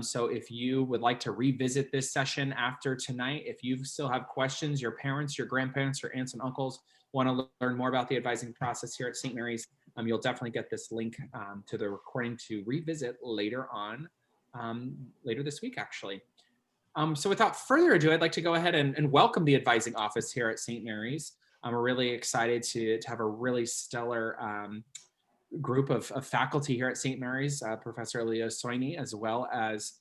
So if you would like to revisit this session after tonight, if you still have questions, your parents, your grandparents, your aunts and uncles want to learn more about the advising process here at St. Mary's, you'll definitely get this link to the recording to revisit later on, later this week, actually. So without further ado, I'd like to go ahead and welcome the advising office here at St. Mary's. We're really excited to have a really stellar group of faculty here at St. Mary's, Professor Aeleah Soine, as well as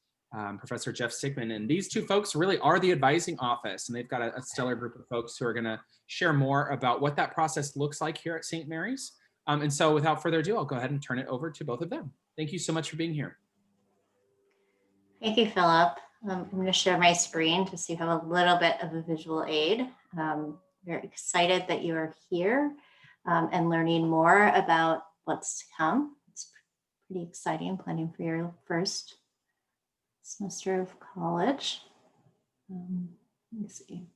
Professor Jeff Sigman. And these two folks really are the advising office, and they've got a stellar group of folks who are gonna share more about what that process looks like here at St. Mary's. And so without further ado, I'll go ahead and turn it over to both of them. Thank you so much for being here. Thank you, Philip. I'm going to share my screen just so you have a little bit of a visual aid. We're excited that you are here and learning more about what's to come. It's pretty exciting, planning for your first semester of college. Let me see.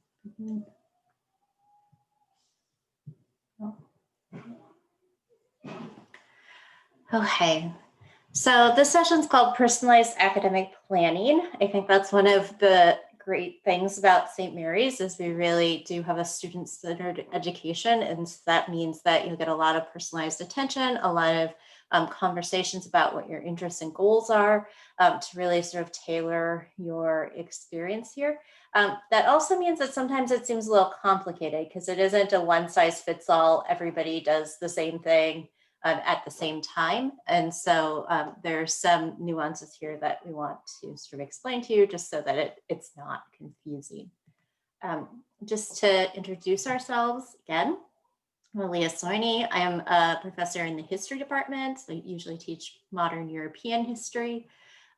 Oh. Okay. So this session is called Personalized Academic Planning. I think that's one of the great things about St. Mary's is we really do have a student-centered education. And so that means that you'll get a lot of personalized attention, a lot of conversations about what your interests and goals are to really sort of tailor your experience here. That also means that sometimes it seems a little complicated because it isn't a one-size-fits-all, everybody does the same thing at the same time. And so there's some nuances here that we want to sort of explain to you just so that it's not confusing. Just to introduce ourselves again, I'm Aeleah Soine. I am a professor in the history department. So I usually teach modern European history.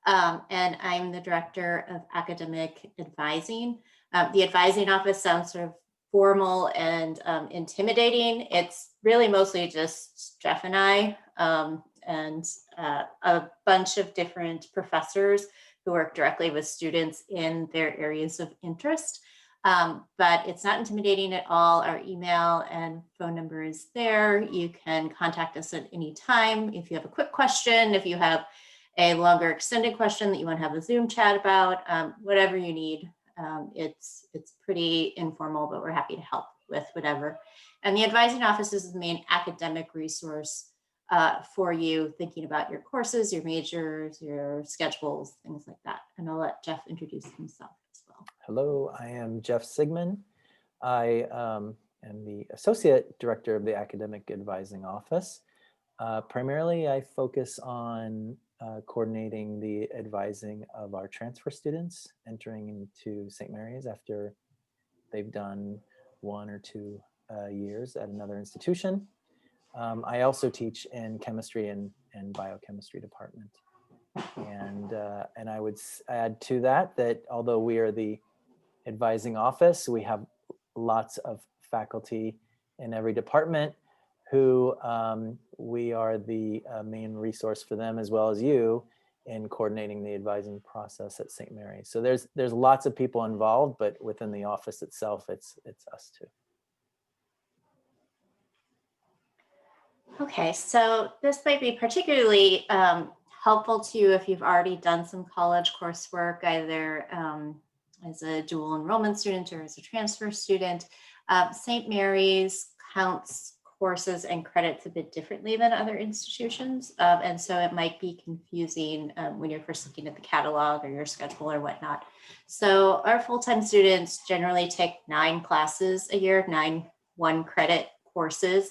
And I'm the director of academic advising. The advising office sounds sort of formal and intimidating. It's really mostly just Jeff and I and a bunch of different professors who work directly with students in their areas of interest. But it's not intimidating at all. Our email and phone number is there. You can contact us at any time. If you have a quick question, if you have a longer extended question that you want to have a Zoom chat about, whatever you need. It's pretty informal, but we're happy to help with whatever. And the advising office is the main academic resource for you thinking about your courses, your majors, your schedules, things like that. And I'll let Jeff introduce himself as well. Hello, I am Jeff Sigman. I am the Associate Director of the Academic Advising Office. Primarily, I focus on coordinating the advising of our transfer students entering into St. Mary's after they've done 1 or 2 years at another institution. I also teach in chemistry and biochemistry department. And I would add to that although we are the advising office, we have lots of faculty in every department who we are the main resource for them as well as you in coordinating the advising process at St. Mary's. So there's lots of people involved, but within the office itself, it's us too. Okay, so this might be particularly helpful to you if you've already done some college coursework, either as a dual enrollment student or as a transfer student. St. Mary's counts courses and credits a bit differently than other institutions. And so it might be confusing when you're first looking at the catalog or your schedule or whatnot. So our full-time students generally take 9 classes a year, 9 1-credit courses,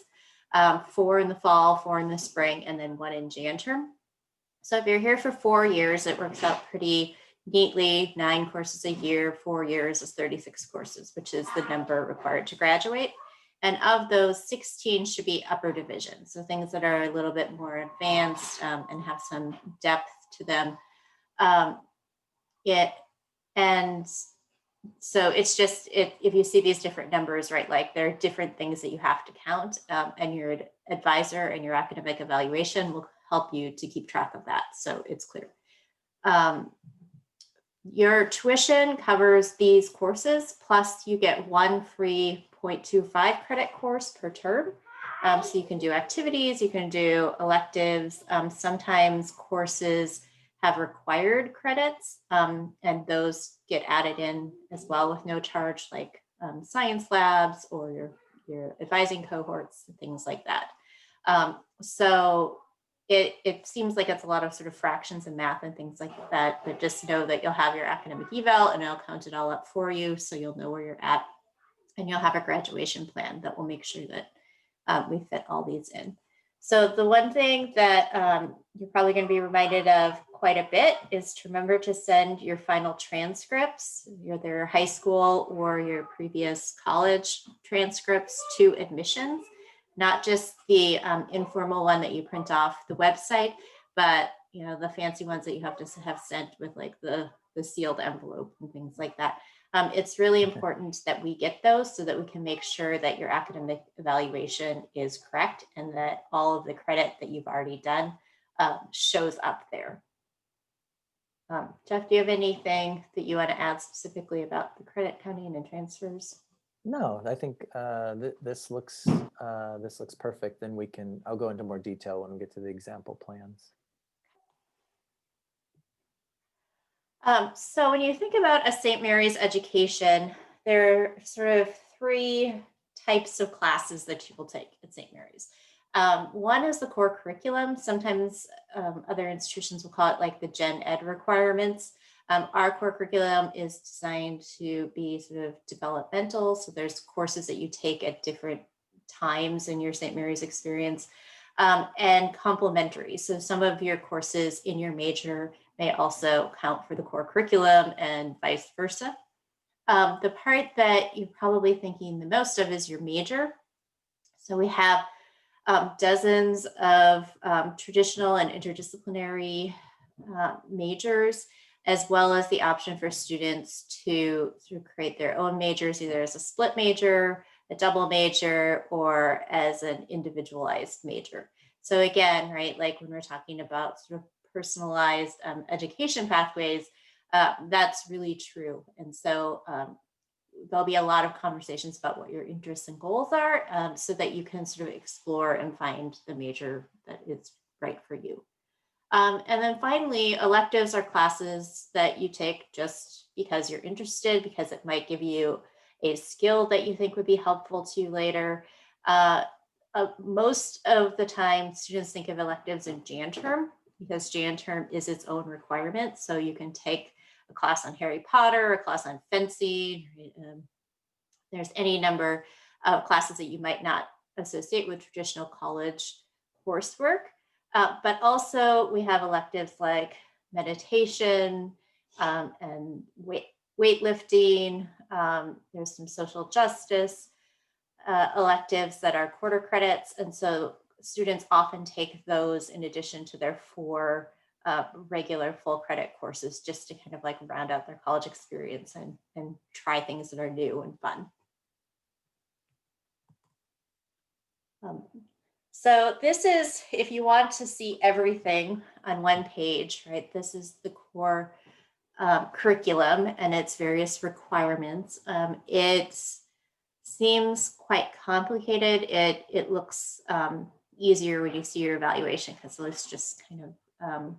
4 in the fall, 4 in the spring, and then 1 in Jan term. So if you're here for 4 years, it works out pretty neatly. 9 courses a year, 4 years is 36 courses, which is the number required to graduate. And of those, 16 should be upper division. So things that are a little bit more advanced and have some depth to them. And so it's just, if you see these different numbers, right, like there are different things that you have to count and your advisor and your academic evaluation will help you to keep track of that. So it's clear. Your tuition covers these courses, plus you get 1 free 0.25 credit course per term. So you can do activities, you can do electives. Sometimes courses have required credits, and those get added in as well with no charge, like science labs or your advising cohorts and things like that. So it seems like it's a lot of sort of fractions and math and things like that, but just know that you'll have your academic eval and it'll count it all up for you, so you'll know where you're at, and you'll have a graduation plan that will make sure that we fit all these in. So the one thing that you're probably going to be reminded of quite a bit is to remember to send your final transcripts, either high school or your previous college transcripts, to admissions, not just the informal one that you print off the website, but the fancy ones that you have to have sent with like the sealed envelope and things like that. It's really important that we get those so that we can make sure that your academic evaluation is correct and that all of the credit that you've already done shows up there. Jeff, do you have anything that you want to add specifically about the credit counting and transfers? No, I think this looks perfect. Then I'll go into more detail when we get to the example plans. So when you think about a St. Mary's education, there are sort of three types of classes that you will take at St. Mary's. One is the core curriculum. Sometimes other institutions will call it like the gen ed requirements. Our core curriculum is designed to be sort of developmental. So there's courses that you take at different times in your St. Mary's experience, and complementary. So some of your courses in your major may also count for the core curriculum and vice versa. The part that you're probably thinking the most of is your major. So we have dozens of traditional and interdisciplinary majors, as well as the option for students to sort of create their own majors, either as a split major, a double major, or as an individualized major. So again, right, like when we're talking about sort of personalized education pathways, that's really true. And so there'll be a lot of conversations about what your interests and goals are, so that you can sort of explore and find the major that is right for you. And then finally, electives are classes that you take just because you're interested, because it might give you a skill that you think would be helpful to you later. Most of the time, students think of electives in Jan term, because Jan term is its own requirement. So you can take a class on Harry Potter, a class on fencing. There's any number of classes that you might not associate with traditional college coursework. But also we have electives like meditation and weightlifting. There's some social justice electives that are quarter credits. And so students often take those in addition to their 4 regular full credit courses, just to kind of like round out their college experience and try things that are new and fun. So this is, if you want to see everything on one page, right? This is the core curriculum and its various requirements. It seems quite complicated. It looks easier when you see your evaluation, because it's just kind of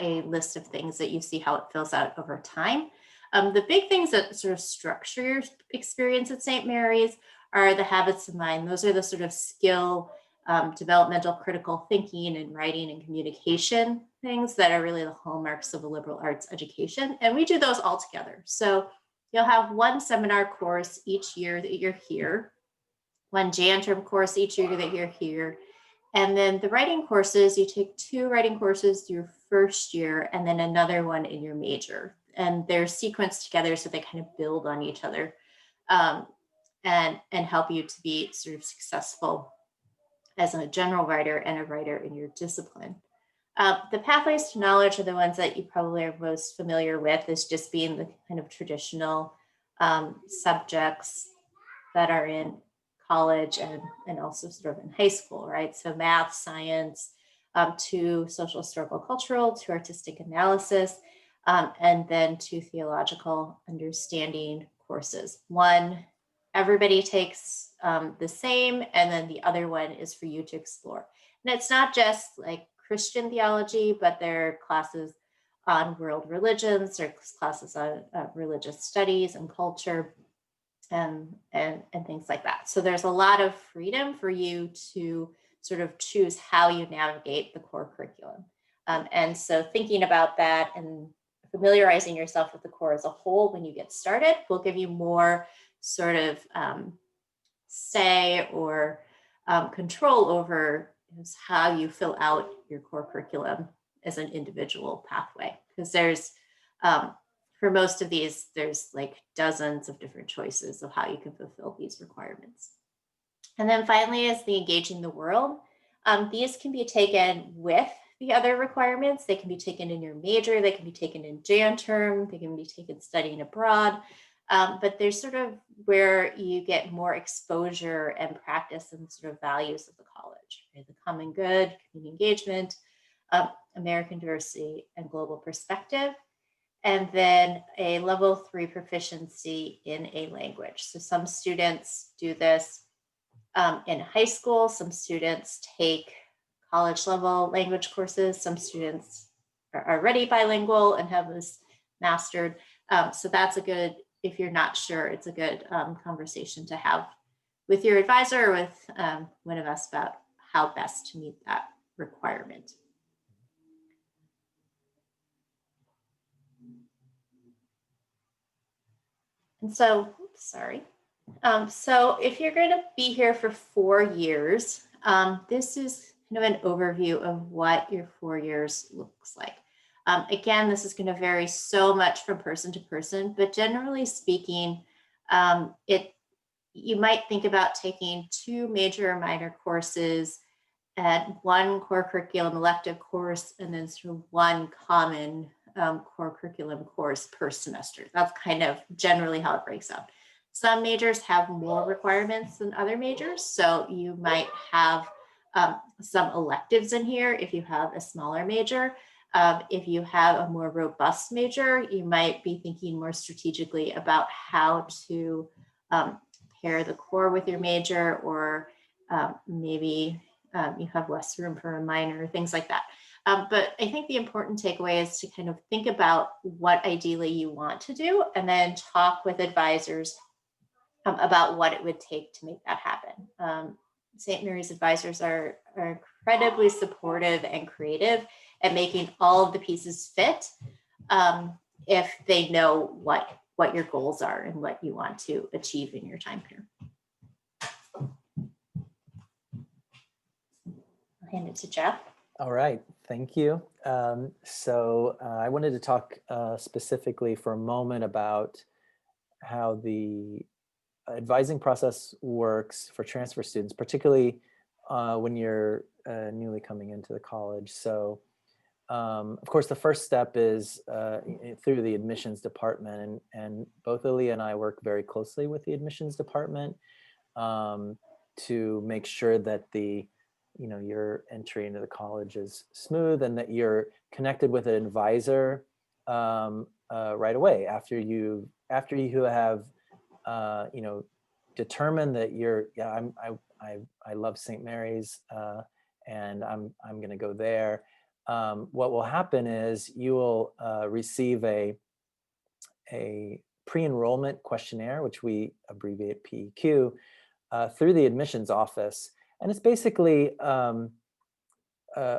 a list of things that you see how it fills out over time. The big things that sort of structure your experience at St. Mary's are the habits of mind. Those are the sort of skill, developmental critical thinking and writing and communication things that are really the hallmarks of a liberal arts education. And we do those all together. So you'll have one seminar course each year that you're here, one Jan term course each year that you're here. And then the writing courses, you take 2 writing courses your first year and then another one in your major. And they're sequenced together so they kind of build on each other and help you to be sort of successful as a general writer and a writer in your discipline. The pathways to knowledge are the ones that you probably are most familiar with, as just being the kind of traditional subjects that are in college and also sort of in high school, right? So math, science, to social, historical, cultural, to artistic analysis, and then to theological understanding courses. One, everybody takes the same, and then the other one is for you to explore. And it's not just like Christian theology, but there are classes on world religions. There's classes on religious studies and culture and things like that. So there's a lot of freedom for you to sort of choose how you navigate the core curriculum. And so thinking about that and familiarizing yourself with the core as a whole when you get started will give you more sort of say or control over how you fill out your core curriculum as an individual pathway. Because there's, for most of these, there's like dozens of different choices of how you can fulfill these requirements. And then finally is the engaging the world. These can be taken with the other requirements. They can be taken in your major, they can be taken in Jan term, they can be taken studying abroad. But there's sort of where you get more exposure and practice and sort of values of the college, right? The common good, community engagement, American diversity and global perspective, and then a level 3 proficiency in a language. So some students do this in high school, some students take college level language courses, some students are already bilingual and have this mastered. So that's a good, if you're not sure, it's a good conversation to have with your advisor or with one of us about how best to meet that requirement. And so, sorry. So if you're going to be here for 4 years, this is kind of an overview of what your 4 years looks like. Again, this is going to vary so much from person to person, but generally speaking, you might think about taking 2 major or minor courses and 1 core curriculum elective course, and then sort of 1 common core curriculum course per semester. That's kind of generally how it breaks out. Some majors have more requirements than other majors, so you might have some electives in here if you have a smaller major. If you have a more robust major, you might be thinking more strategically about how to pair the core with your major, or maybe you have less room for a minor, things like that. But I think the important takeaway is to kind of think about what ideally you want to do, and then talk with advisors about what it would take to make that happen. St. Mary's advisors are incredibly supportive and creative at making all of the pieces fit if they know what your goals are and what you want to achieve in your time here. I'll hand it to Jeff. All right, thank you. So I wanted to talk specifically for a moment about how the advising process works for transfer students, particularly when you're newly coming into the college. So of course, the first step is through the admissions department, and both Aeleah and I work very closely with the admissions department to make sure that your entry into the college is smooth and that you're connected with an advisor right away after you have determined that I love St. Mary's and I'm going to go there. What will happen is you will receive a pre-enrollment questionnaire, which we abbreviate PEQ, through the admissions office. And it's basically a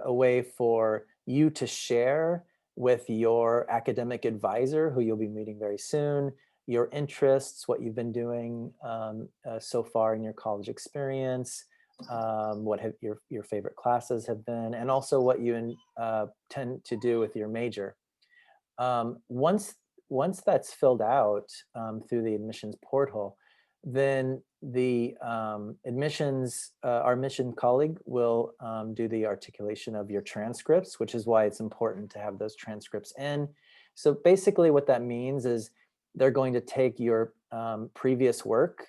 way for you to share with your academic advisor, who you'll be meeting very soon, your interests, what you've been doing so far in your college experience, what your favorite classes have been, and also what you tend to do with your major. Once that's filled out through the admissions portal, then the our admission colleague will do the articulation of your transcripts, which is why it's important to have those transcripts in. So basically what that means is they're going to take your previous work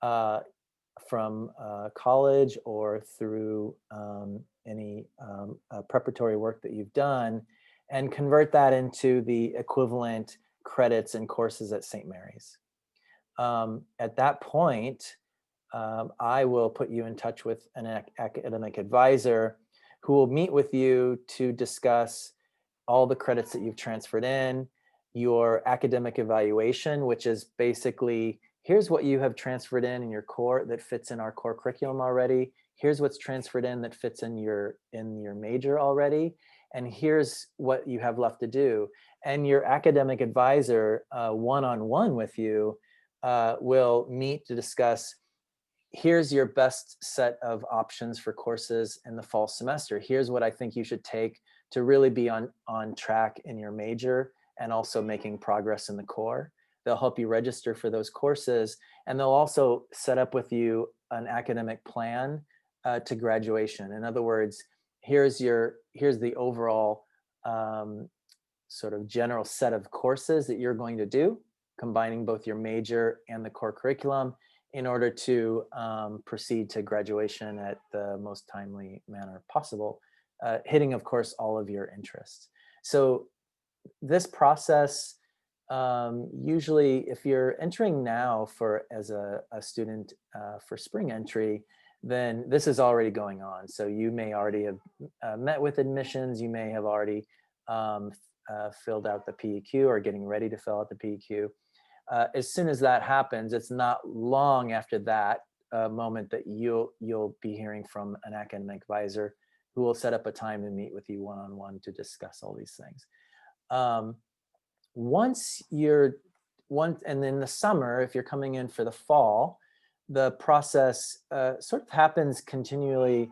from college or through any preparatory work that you've done, and convert that into the equivalent credits and courses at St. Mary's. At that point, I will put you in touch with an academic advisor who will meet with you to discuss all the credits that you've transferred in, your academic evaluation, which is basically, here's what you have transferred in your core that fits in our core curriculum already. Here's what's transferred in that fits in your major already. And here's what you have left to do. And your academic advisor, one-on-one with you, will meet to discuss, here's your best set of options for courses in the fall semester. Here's what I think you should take to really be on track in your major and also making progress in the core. They'll help you register for those courses, and they'll also set up with you an academic plan to graduation. In other words, here's the overall sort of general set of courses that you're going to do, combining both your major and the core curriculum in order to proceed to graduation at the most timely manner possible, hitting, of course, all of your interests. So this process, usually if you're entering now as a student for spring entry, then this is already going on. So you may already have met with admissions, you may have already filled out the PEQ or getting ready to fill out the PEQ. As soon as that happens, it's not long after that moment that you'll be hearing from an academic advisor who will set up a time to meet with you one-on-one to discuss all these things. And in the summer, if you're coming in for the fall, the process sort of happens continually,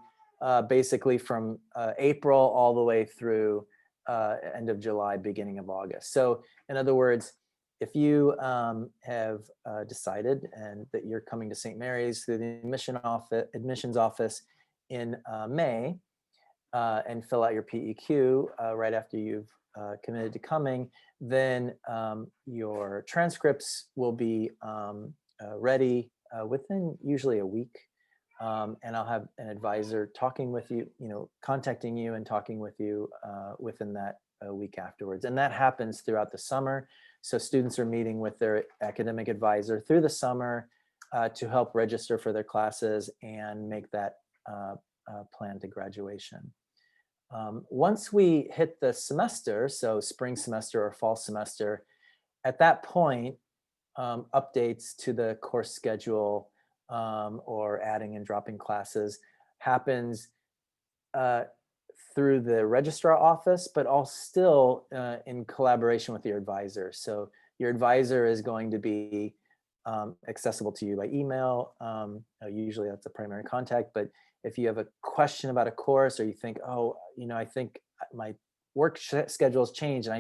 basically from April all the way through end of July, beginning of August. So in other words, if you have decided and that you're coming to St. Mary's through the admissions office in May and fill out your PEQ right after you've committed to coming, then your transcripts will be ready within usually a week. And I'll have an advisor talking with you, contacting you and talking with you within that week afterwards. And that happens throughout the summer. So students are meeting with their academic advisor through the summer to help register for their classes and make that plan to graduation. Once we hit the semester, so spring semester or fall semester, at that point, updates to the course schedule or adding and dropping classes happens through the registrar office, but also still in collaboration with your advisor. So your advisor is going to be accessible to you by email. Usually that's the primary contact, but if you have a question about a course or you think, oh, I think my work schedule has changed and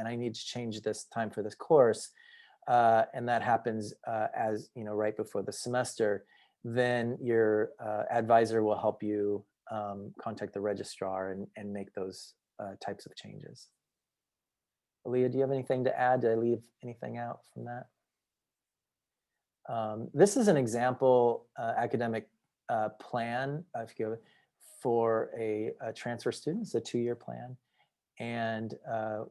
I need to change this time for this course, and that happens as right before the semester, then your advisor will help you contact the registrar and make those types of changes. Aeleah, do you have anything to add? Did I leave anything out from that? This is an example academic plan for a transfer student. It's a 2-year plan. And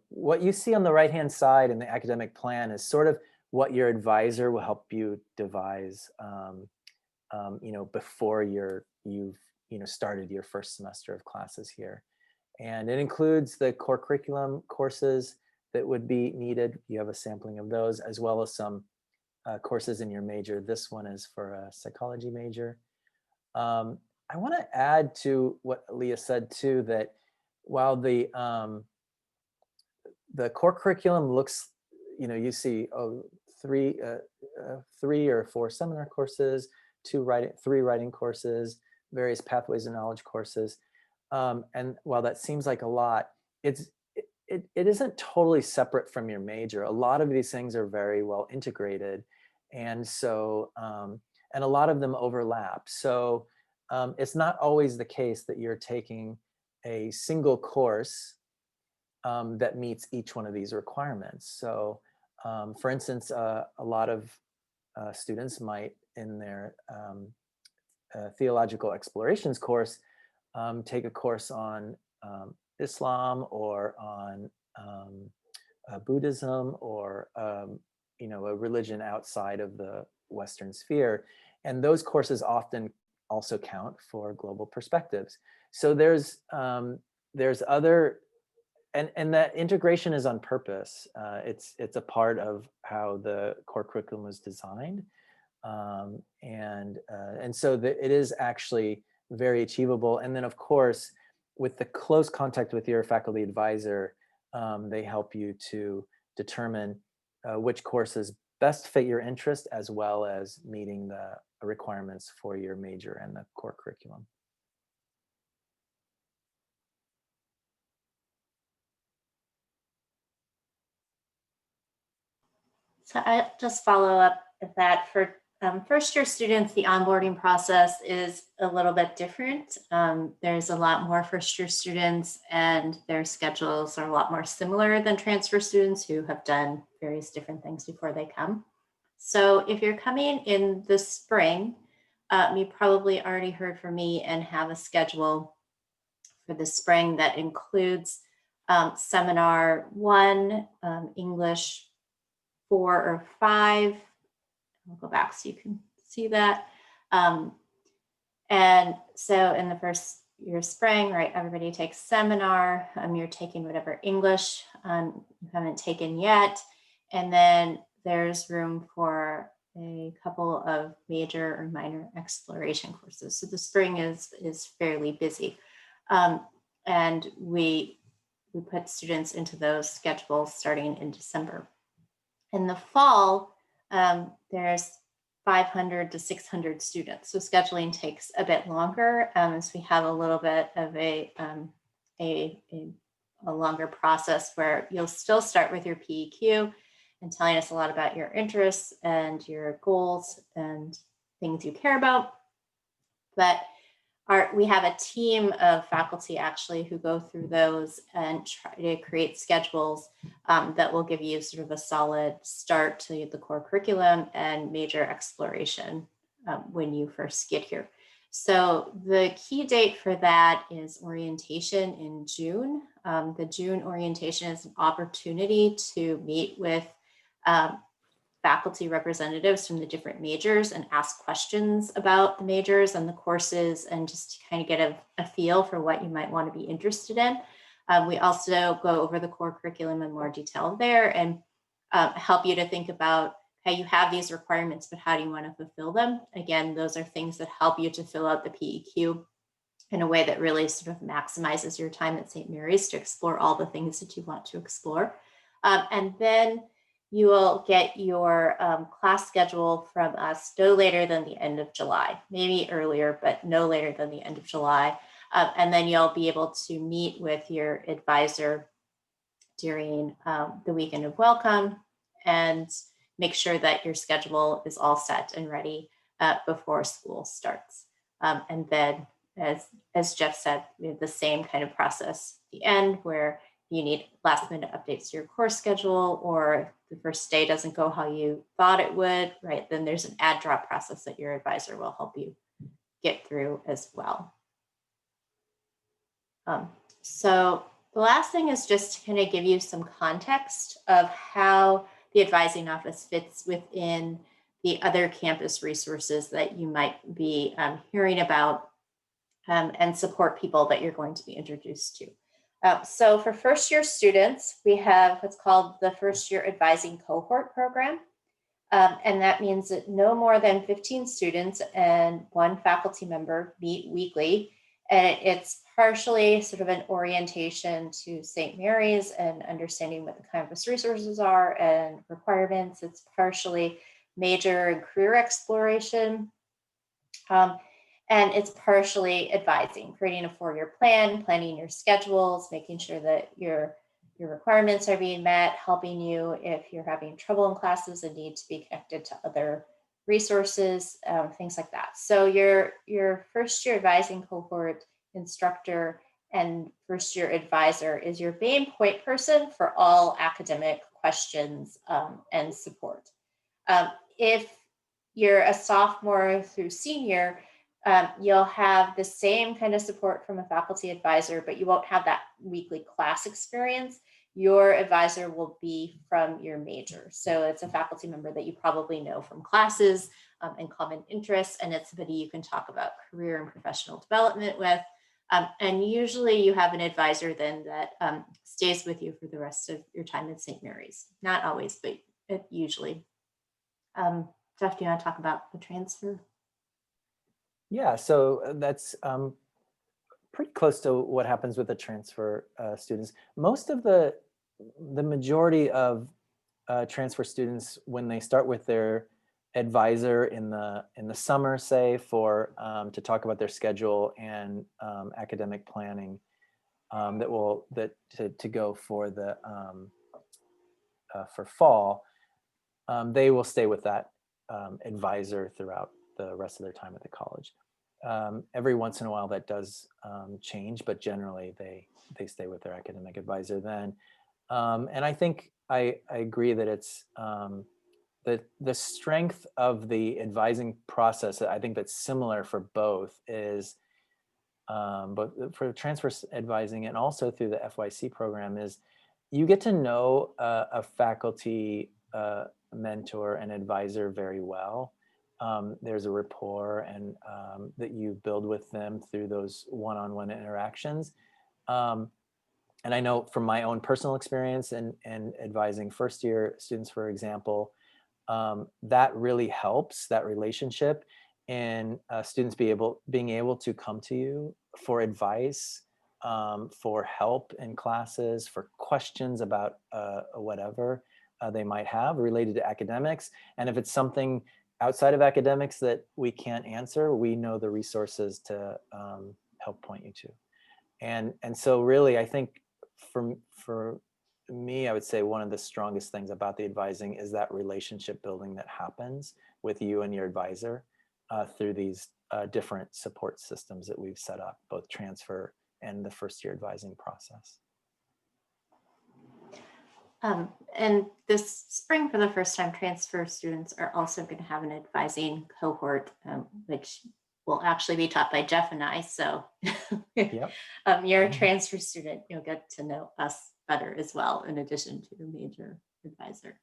what you see on the right-hand side in the academic plan is sort of what your advisor will help you devise, before you've started your first semester of classes here. And it includes the core curriculum courses that would be needed. You have a sampling of those, as well as some courses in your major. This one is for a psychology major. I want to add to what Aeleah said too, that while the core curriculum looks, you see 3 or 4 seminar courses, 3 writing courses, various pathways of knowledge courses, and while that seems like a lot, it isn't totally separate from your major. A lot of these things are very well integrated, and so and a lot of them overlap. So it's not always the case that you're taking a single course that meets each one of these requirements. So for instance, a lot of students might in their theological explorations course take a course on Islam or on Buddhism or a religion outside of the Western sphere, and those courses often also count for global perspectives. So there's other And that integration is on purpose. It's a part of how the core curriculum was designed. And so it is actually very achievable. And then of course, with the close contact with your faculty advisor, they help you to determine which courses best fit your interest, as well as meeting the requirements for your major and the core curriculum. So I just follow up with that. For first year students, the onboarding process is a little bit different. There's a lot more first year students and their schedules are a lot more similar than transfer students who have done various different things before they come. So if you're coming in the spring, you probably already heard from me and have a schedule for the spring that includes seminar 1, English 4 or 5. I'll go back so you can see that. And so in the first year spring, right, everybody takes seminar. You're taking whatever English you haven't taken yet. And then there's room for a couple of major or minor exploration courses. So the spring is fairly busy. And we put students into those schedules starting in December. In the fall, there's 500 to 600 students. So scheduling takes a bit longer, so we have a little bit of a longer process where you'll still start with your PEQ and telling us a lot about your interests and your goals and things you care about. But we have a team of faculty actually who go through those and try to create schedules that will give you sort of a solid start to the core curriculum and major exploration when you first get here. So the key date for that is orientation in June. The June orientation is an opportunity to meet with faculty representatives from the different majors and ask questions about the majors and the courses, and just to kind of get a feel for what you might want to be interested in. We also go over the core curriculum in more detail there and help you to think about how you have these requirements, but how do you want to fulfill them? Again, those are things that help you to fill out the PEQ in a way that really sort of maximizes your time at St. Mary's to explore all the things that you want to explore. And then you will get your class schedule from us no later than the end of July, maybe earlier, but no later than the end of July. And then you'll be able to meet with your advisor during the weekend of welcome and make sure that your schedule is all set and ready before school starts. And then, as Jeff said, we have the same kind of process at the end where you need last minute updates to your course schedule, or the first day doesn't go how you thought it would, right? Then there's an add drop process that your advisor will help you get through as well. So the last thing is just to kind of give you some context of how the advising office fits within the other campus resources that you might be hearing about and support people that you're going to be introduced to. So for first year students, we have what's called the first year advising cohort program. And that means that no more than 15 students and 1 faculty member meet weekly. And it's partially sort of an orientation to St. Mary's and understanding what the campus resources are and requirements. It's partially major and career exploration. And it's partially advising, creating a 4-year plan, planning your schedules, making sure that your requirements are being met, helping you if you're having trouble in classes and need to be connected to other resources, things like that. So your first year advising cohort instructor and first year advisor is your main point person for all academic questions and support. If you're a sophomore through senior, you'll have the same kind of support from a faculty advisor, but you won't have that weekly class experience. Your advisor will be from your major. So it's a faculty member that you probably know from classes and common interests, and it's somebody you can talk about career and professional development with. And usually you have an advisor then that stays with you for the rest of your time at St. Mary's. Not always, but usually. Jeff, do you want to talk about the transfer? Yeah, so that's pretty close to what happens with the transfer students. Most of the majority of transfer students, when they start with their advisor in the summer, say, for to talk about their schedule and academic planning, to go for the for fall, they will stay with that advisor throughout the rest of their time at the college. Every once in a while that does change, but generally they stay with their academic advisor then. And I think I agree that it's the strength of the advising process. I think that's similar for both is, but for transfer advising and also through the FYC program is you get to know a faculty mentor and advisor very well. There's a rapport and that you build with them through those one-on-one interactions. And I know from my own personal experience and advising first year students, for example, that really helps, that relationship, and students being able to come to you for advice, for help in classes, for questions about whatever they might have related to academics. And if it's something outside of academics that we can't answer, we know the resources to help point you to. And so really, I think for me, I would say one of the strongest things about the advising is that relationship building that happens with you and your advisor through these different support systems that we've set up, both transfer and the first year advising process. And this spring, for the first time, transfer students are also going to have an advising cohort, which will actually be taught by Jeff and I. So Yep. You're a transfer student, you'll get to know us better as well, in addition to your major advisor.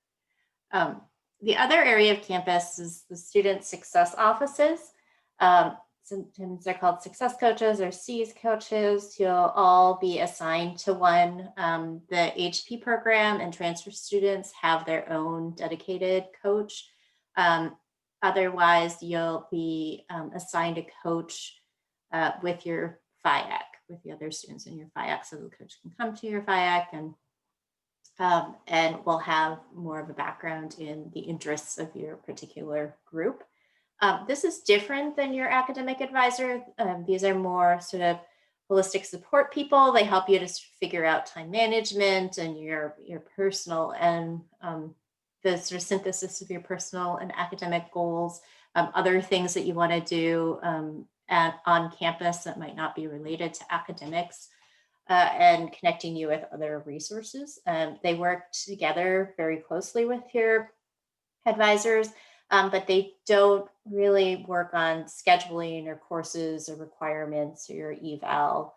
The other area of campus is the student success offices. Sometimes they're called success coaches or C's coaches. You'll all be assigned to one. The HP program and transfer students have their own dedicated coach. Otherwise, you'll be assigned a coach with your FIAC, with the other students in your FIAC, so the coach can come to your FIAC and will have more of a background in the interests of your particular group. This is different than your academic advisor. These are more sort of holistic support people. They help you to figure out time management and your personal and the sort of synthesis of your personal and academic goals, other things that you want to do on campus that might not be related to academics, and connecting you with other resources. They work together very closely with your advisors, but they don't really work on scheduling or courses or requirements or your eval.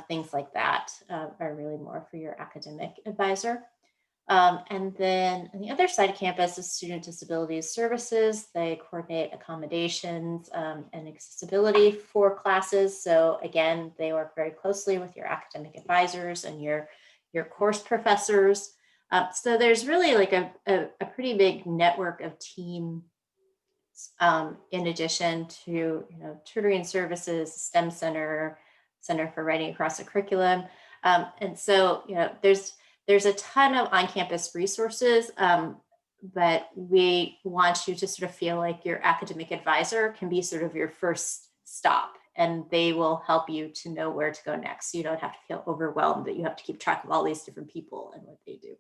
Things like that are really more for your academic advisor. And then on the other side of campus is Student Disability Services. They coordinate accommodations and accessibility for classes. So again, they work very closely with your academic advisors and your course professors. So there's really like a pretty big network of teams in addition to tutoring services, STEM Center for Writing Across the Curriculum. And so there's a ton of on-campus resources, but we want you to sort of feel like your academic advisor can be sort of your first stop, and they will help you to know where to go next. So you don't have to feel overwhelmed that you have to keep track of all these different people and what they do.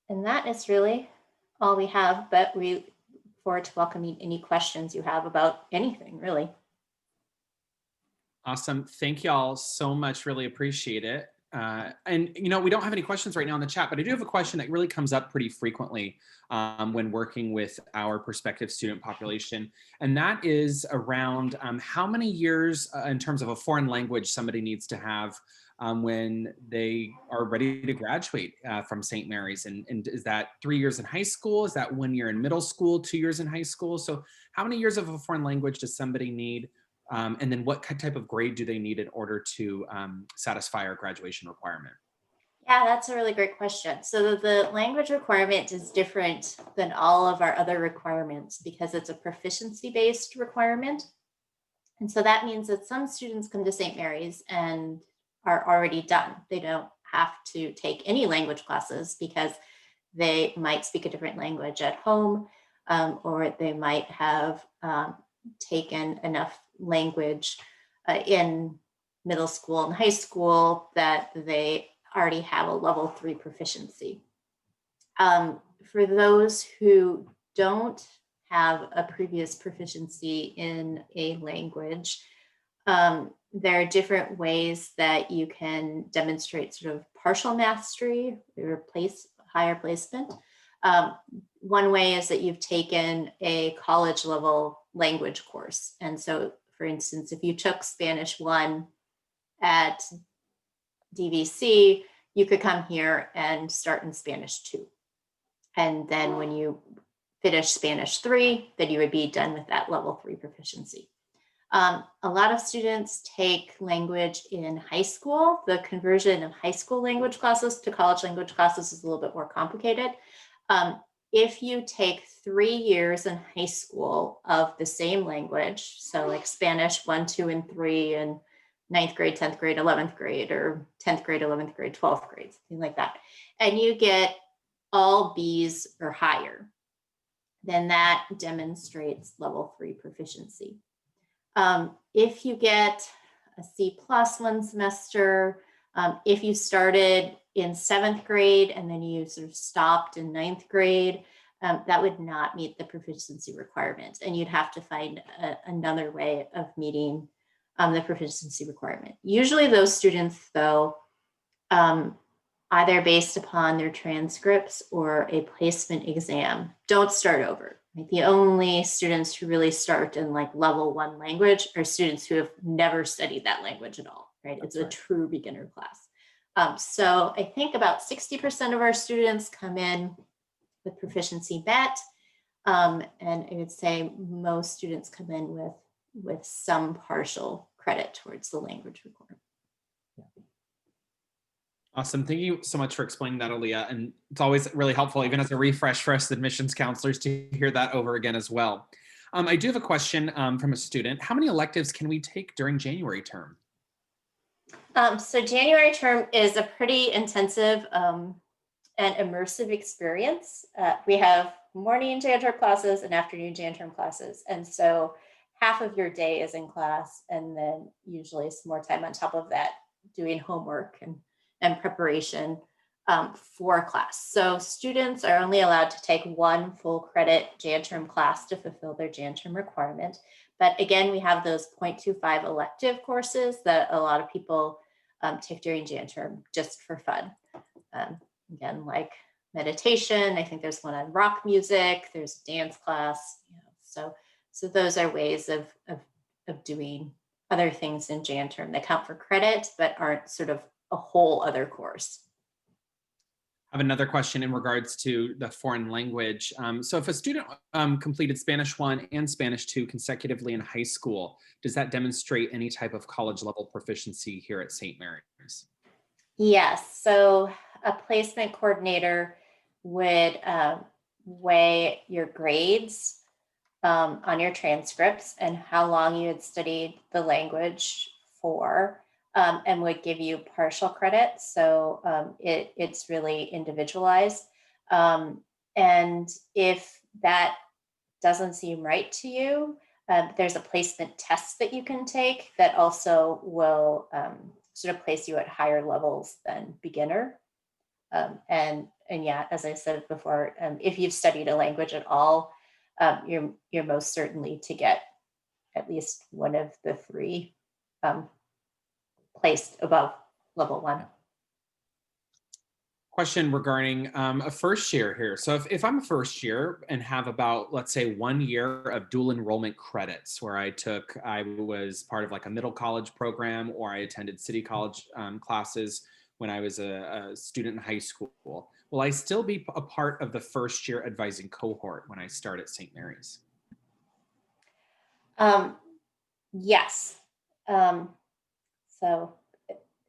And that is really all we have, but we look forward to welcoming any questions you have about anything, really. Awesome. Thank y'all so much. Really appreciate it. And we don't have any questions right now in the chat, but I do have a question that really comes up pretty frequently when working with our prospective student population. And that is around how many years in terms of a foreign language somebody needs to have when they are ready to graduate from St. Mary's? And is that 3 years in high school? Is that 1 year in middle school, 2 years in high school? So how many years of a foreign language does somebody need? And then what type of grade do they need in order to satisfy our graduation requirement? Yeah, that's a really great question. So the language requirement is different than all of our other requirements because it's a proficiency-based requirement. And so that means that some students come to St. Mary's and are already done. They don't have to take any language classes because they might speak a different language at home, or they might have taken enough language in middle school and high school that they already have a level 3 proficiency. For those who don't have a previous proficiency in a language, there are different ways that you can demonstrate sort of partial mastery or higher placement. One way is that you've taken a college level language course. And so, for instance, if you took Spanish 1 at DVC, you could come here and start in Spanish 2. And then when you finish Spanish 3, then you would be done with that level 3 proficiency. A lot of students take language in high school. The conversion of high school language classes to college language classes is a little bit more complicated. If you take 3 years in high school of the same language, so like Spanish 1, 2, and 3, and 9th grade, 10th grade, 11th grade, or 10th grade, 11th grade, 12th grade, something like that, and you get all B's or higher, then that demonstrates level 3 proficiency. If you get a C+ one semester, if you started in 7th grade and then you sort of stopped in 9th grade, that would not meet the proficiency requirement. And you'd have to find another way of meeting the proficiency requirement. Usually those students, though, either based upon their transcripts or a placement exam, don't start over. Like the only students who really start in like level 1 language are students who have never studied that language at all, right? It's a true beginner class. So I think about 60% of our students come in with proficiency met, and I would say most students come in with some partial credit towards the language requirement. Awesome. Thank you so much for explaining that, Aeleah. And it's always really helpful, even as a refresh for us admissions counselors, to hear that over again as well. I do have a question from a student. How many electives can we take during January term? So January term is a pretty intensive and immersive experience. We have morning Jan term classes and afternoon Jan term classes. And so half of your day is in class, and then usually some more time on top of that doing homework and preparation for class. So students are only allowed to take 1 full credit Jan term class to fulfill their Jan term requirement. But again, we have those 0.25 elective courses that a lot of people take during Jan term just for fun. Again, like meditation, I think there's one on rock music, there's a dance class, so those are ways of doing other things in Jan term that count for credit, but aren't sort of a whole other course. I have another question in regards to the foreign language. So if a student completed Spanish 1 and Spanish 2 consecutively in high school, does that demonstrate any type of college level proficiency here at St. Mary's? Yes, so a placement coordinator would weigh your grades on your transcripts and how long you had studied the language for, and would give you partial credit. So it's really individualized. And if that doesn't seem right to you, there's a placement test that you can take that also will sort of place you at higher levels than beginner. And yeah, as I said before, if you've studied a language at all, you're most certainly to get at least one of the 3 placed above level 1. question regarding a first year here. So if I'm a first year and have about, let's say, 1 year of dual enrollment credits where I was part of like a middle college program, or I attended city college classes when I was a student in high school, will I still be a part of the first year advising cohort when I start at St. Mary's? Yes. So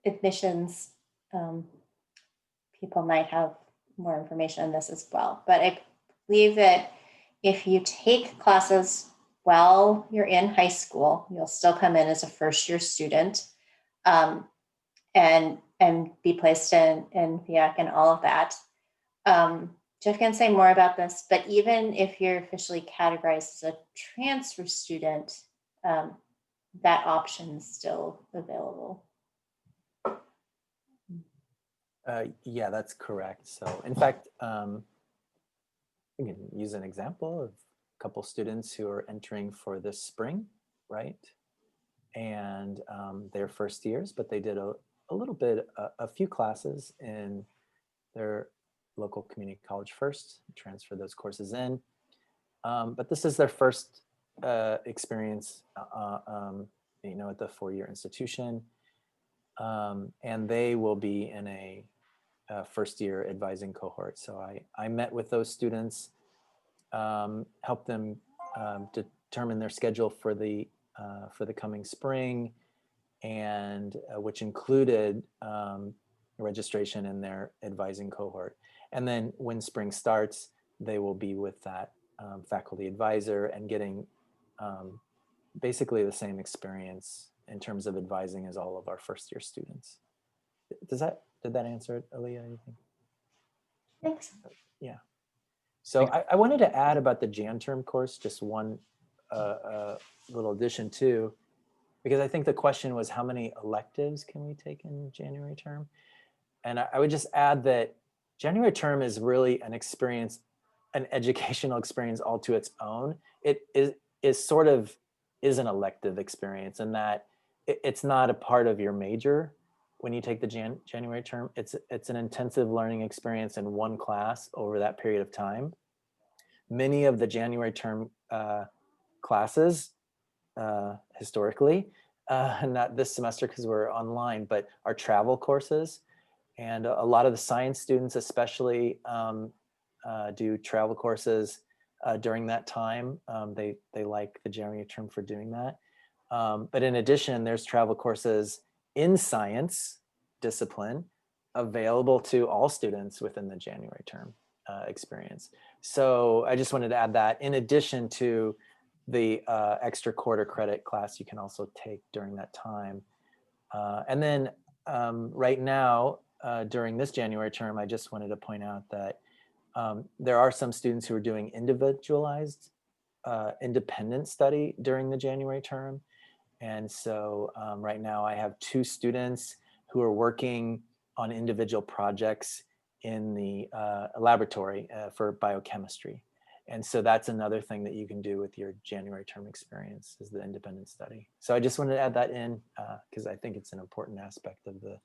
admissions, people might have more information on this as well, but I believe that if you take classes while you're in high school, you'll still come in as a first year student, and be placed in VIAC and all of that. Jeff can say more about this, but even if you're officially categorized as a transfer student, that option's still available. Yeah, that's correct. So in fact, we can use an example of a couple students who are entering for this spring, right? And they're first years, but they did a little bit, a few classes in their local community college first, transfer those courses in. But this is their first experience, you know, at the four-year institution. And they will be in a first year advising cohort. So I met with those students, helped them determine their schedule for the coming spring, and which included registration in their advising cohort. And then when spring starts, they will be with that faculty advisor and getting basically the same experience in terms of advising as all of our first year students. Did that answer it, Aeleah, anything? Thanks. Yeah. So I wanted to add about the Jan term course, just one little addition too, because I think the question was how many electives can we take in January term? And I would just add that January term is really an experience, an educational experience all to its own. It is sort of an elective experience in that it's not a part of your major when you take the January term. It's an intensive learning experience in one class over that period of time. Many of the January term classes historically, not this semester because we're online, but our travel courses. And a lot of the science students especially do travel courses during that time. They like the January term for doing that. But in addition, there's travel courses in science discipline available to all students within the January term experience. So I just wanted to add that in addition to the extra quarter credit class you can also take during that time. And then right now, during this January term, I just wanted to point out that there are some students who are doing individualized independent study during the January term. And so right now I have 2 students who are working on individual projects in the laboratory for biochemistry. And so that's another thing that you can do with your January term experience is the independent study. So I just wanted to add that in because I think it's an important aspect of the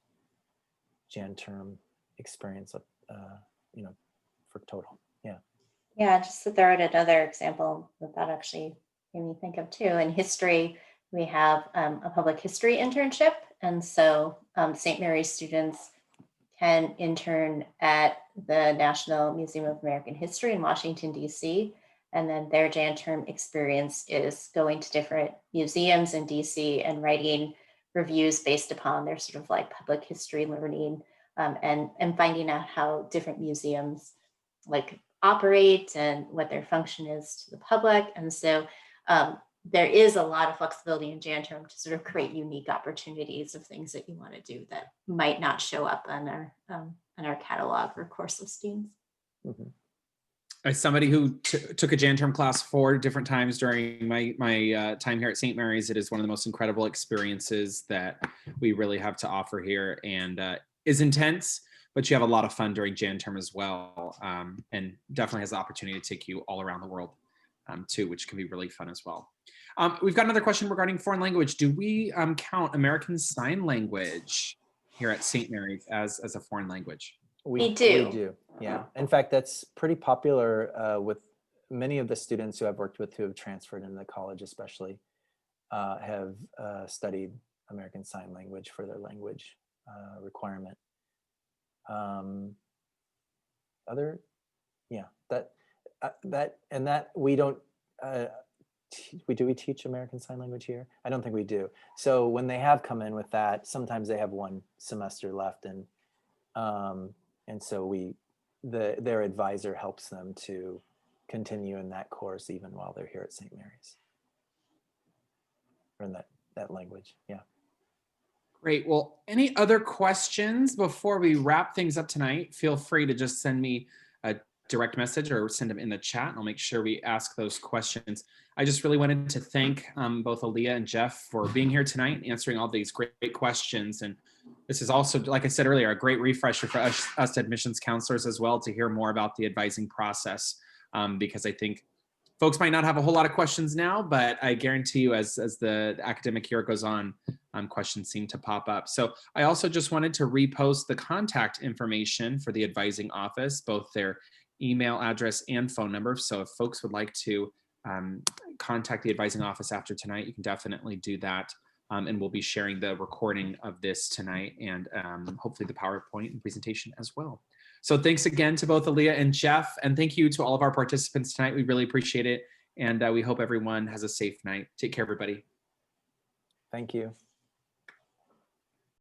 Jan term experience, you know, for total. Yeah. Yeah, just to throw out another example that actually made me think of too. In history, we have a public history internship. And so St. Mary's students can intern at the National Museum of American History in Washington, D.C. And then their Jan term experience is going to different museums in D.C. and writing reviews based upon their sort of like public history learning and finding out how different museums like operate and what their function is to the public. And so there is a lot of flexibility in Jan term to sort of create unique opportunities of things that you want to do that might not show up on our catalog or course listings. Mm-hmm. As somebody who took a Jan term class 4 different times during my time here at St. Mary's, it is one of the most incredible experiences that we really have to offer here, and is intense, but you have a lot of fun during Jan term as well, and definitely has the opportunity to take you all around the world too, which can be really fun as well. We've got another question regarding foreign language. Do we count American Sign Language here at St. Mary's as a foreign language? We do. We do. Yeah. In fact, that's pretty popular with many of the students who I've worked with who have transferred into college, especially, have studied American Sign Language for their language requirement. That we don't, do we teach American Sign Language here? I don't think we do. So when they have come in with that, sometimes they have one semester left, and so their advisor helps them to continue in that course even while they're here at St. Mary's, or in that language. Yeah. Great. Well, any other questions before we wrap things up tonight? Feel free to just send me a direct message or send them in the chat, and I'll make sure we ask those questions. I just really wanted to thank both Aeleah and Jeff for being here tonight, answering all these great questions. And this is also, like I said earlier, a great refresher for us admissions counselors as well to hear more about the advising process, because I think folks might not have a whole lot of questions now, but I guarantee you as the academic year goes on, questions seem to pop up. So I also just wanted to repost the contact information for the advising office, both their email address and phone number. So if folks would like to contact the advising office after tonight, you can definitely do that. And we'll be sharing the recording of this tonight, and hopefully the PowerPoint and presentation as well. So thanks again to both Aeleah and Jeff, and thank you to all of our participants tonight. We really appreciate it, and we hope everyone has a safe night. Take care, everybody. Thank you.